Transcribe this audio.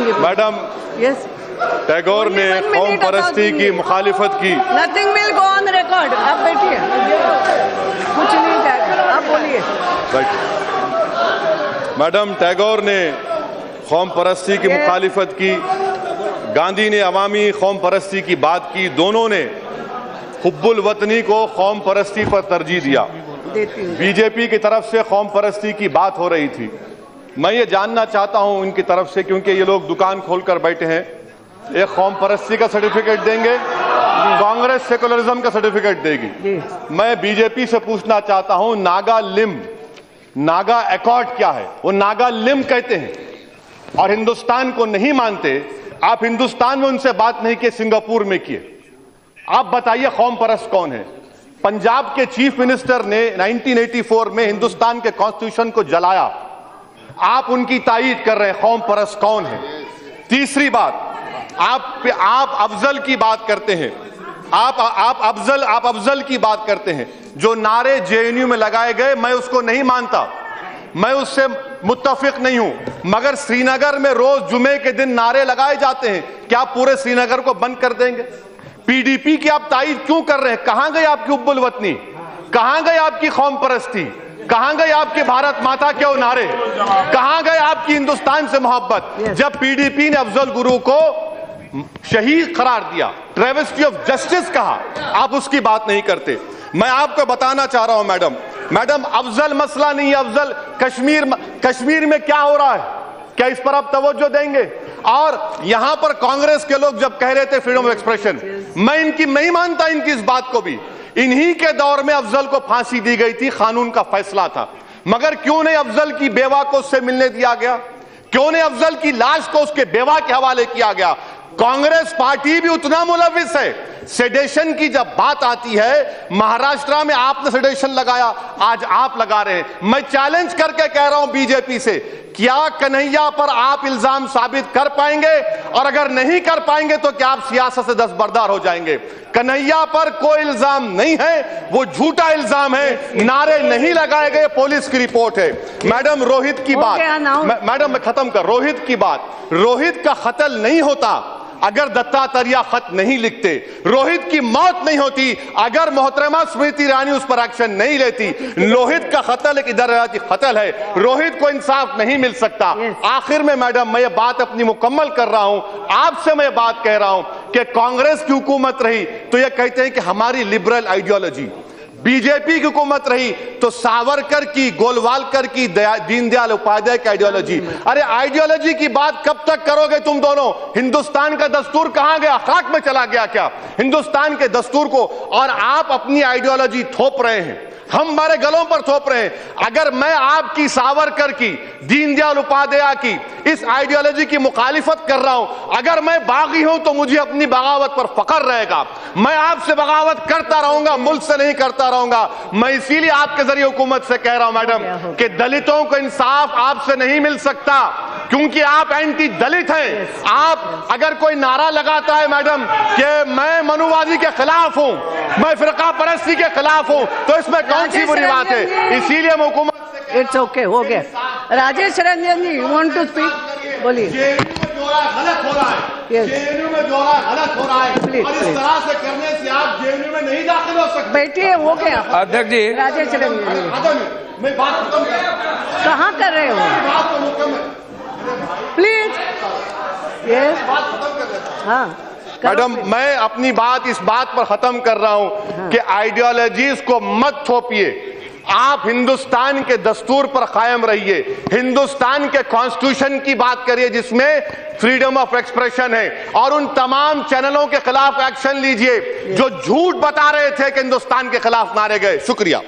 Madam, yes, Tagore ने कौम परस्ती की मुखालिफत की। Nothing will go on record. आप बैठिए, कुछ नहीं जाएगा, आप बोलिए। मैडम, टैगोर ने कौम परस्ती की मुखालिफत की, गांधी ने अवामी कौम परस्ती की बात की। दोनों ने हुब्बुल वतनी को कौम परस्ती पर तरजीह दिया। बीजेपी की तरफ से कौम परस्ती की बात हो रही थी। मैं ये जानना चाहता हूं इनकी तरफ से, क्योंकि ये लोग दुकान खोलकर बैठे हैं, एक कौम परस्ती का सर्टिफिकेट देंगे, कांग्रेस सेकुलरिज्म का सर्टिफिकेट देगी। मैं बीजेपी से पूछना चाहता हूं, नागा लिम, नागा एकॉर्ड क्या है? वो नागा लिम कहते हैं और हिंदुस्तान को नहीं मानते। आप हिंदुस्तान में उनसे बात नहीं किए, सिंगापुर में किए। आप बताइए कौम परस्त कौन है? पंजाब के चीफ मिनिस्टर ने 1984 में हिंदुस्तान के कॉन्स्टिट्यूशन को जलाया। आप उनकी तायीद कर रहे हैं। कौम परस्त कौन है? तीसरी बात, आप अफजल की बात करते हैं। आप अफजल की बात करते हैं। जो नारे जेएनयू में लगाए गए, मैं उसको नहीं मानता, मैं उससे मुत्तफिक नहीं हूं। मगर श्रीनगर में रोज जुमे के दिन नारे लगाए जाते हैं, क्या पूरे श्रीनगर को बंद कर देंगे? पीडीपी की आप तायीद क्यों कर रहे हैं? कहां गई आपकी हुब्बुल वतनी? कहां गई आपकी कौम परस्ती? कहां गए आपके भारत माता के वो नारे? कहां गए आपकी हिंदुस्तान से मोहब्बत? जब पीडीपी ने अफजल गुरु को शहीद करार दिया, ट्रेवेस्टी ऑफ जस्टिस कहा, आप उसकी बात नहीं करते। मैं आपको बताना चाह रहा हूं मैडम, अफजल मसला नहीं है। अफजल कश्मीर में क्या हो रहा है, क्या इस पर आप तवज्जो देंगे? और यहां पर कांग्रेस के लोग जब कह रहे थे फ्रीडम ऑफ एक्सप्रेशन, मैं इनकी नहीं मानता इनकी इस बात को भी। इन्हीं के दौर में अफजल को फांसी दी गई थी, कानून का फैसला था। मगर क्यों नहीं अफजल की बेवा को उससे मिलने दिया गया? क्यों नहीं अफजल की लाश को उसके बेवा के हवाले किया गया? कांग्रेस पार्टी भी उतना मुलविस है। सेडेशन की जब बात आती है, महाराष्ट्र में आपने सेडेशन लगाया, आज आप लगा रहे हैं। मैं चैलेंज करके कह रहा हूं बीजेपी से, क्या कन्हैया पर आप इल्जाम साबित कर पाएंगे? और अगर नहीं कर पाएंगे तो क्या आप सियासत से दस्तबरदार हो जाएंगे? कन्हैया पर कोई इल्जाम नहीं है, वो झूठा इल्जाम है, नारे नहीं लगाए गए, पुलिस की रिपोर्ट है। मैडम, रोहित की बात, मैडम मैं खत्म कर, रोहित की बात, रोहित का कत्ल नहीं होता अगर दत्तात्रेय खत नहीं लिखते। रोहित की मौत नहीं होती अगर मोहतरमा स्मृति ईरानी उस पर एक्शन नहीं लेती। रोहित का कत्ल एक इदाराती कत्ल है, रोहित को इंसाफ नहीं मिल सकता। आखिर में मैडम, मैं ये बात अपनी मुकम्मल कर रहा हूं, आपसे मैं बात कह रहा हूं कि कांग्रेस की हुकूमत रही तो ये कहते हैं कि हमारी लिबरल आइडियोलॉजी, बीजेपी की हुकूमत रही तो सावरकर की, गोलवालकर की, दीनदयाल उपाध्याय की आइडियोलॉजी। अरे आइडियोलॉजी की बात कब तक करोगे तुम दोनों? हिंदुस्तान का दस्तूर कहां गया? खाक में चला गया क्या हिंदुस्तान के दस्तूर को? और आप अपनी आइडियोलॉजी थोप रहे हैं, हम हमारे गलों पर थोप रहे हैं। अगर मैं आपकी, सावरकर की, दीनदयाल उपाध्याय की इस आइडियोलॉजी की मुखालिफत कर रहा हूं, अगर मैं बागी हूं तो मुझे अपनी बगावत पर फख्र रहेगा। मैं आपसे बगावत करता रहूंगा, मुल्क से नहीं करता रहूंगा। मैं इसीलिए आपके जरिए हुकूमत से कह रहा हूं मैडम कि दलितों को इंसाफ आपसे नहीं मिल सकता, क्योंकि आप एंटी दलित हैं। आप अगर कोई नारा लगाता है मैडम कि मैं मनुवादी के खिलाफ हूं, मैं फिरका परस्ती के खिलाफ हूं, तो इसमें कौन सी बुरी बात है? इसीलिए मैं हुकूमत से, इट्स ओके, हो गया। राजेश रंजन जी, यू वांट टू स्पीक? बोलिए। गलत हो रहा है, जेएनयू में जो गलत हो रहा है, और इस तरह से करने से आप जेएनयू में नहीं दाखिल हो सकते। बैठिए, हो गया। अध्यक्ष जी, राजेश रंजन जी, मैं बात खत्म कर, कहाँ कर रहे हो? बात को मुकम्मल प्लीज। यस, बात खत्म कर देता। हाँ मैडम, मैं अपनी बात इस बात पर खत्म कर रहा हूं कि आइडियोलॉजीज को मत थोपिए। आप हिंदुस्तान के दस्तूर पर कायम रहिए, हिंदुस्तान के कॉन्स्टिट्यूशन की बात करिए जिसमें फ्रीडम ऑफ एक्सप्रेशन है, और उन तमाम चैनलों के खिलाफ एक्शन लीजिए जो झूठ बता रहे थे कि हिंदुस्तान के खिलाफ नारे गए। शुक्रिया।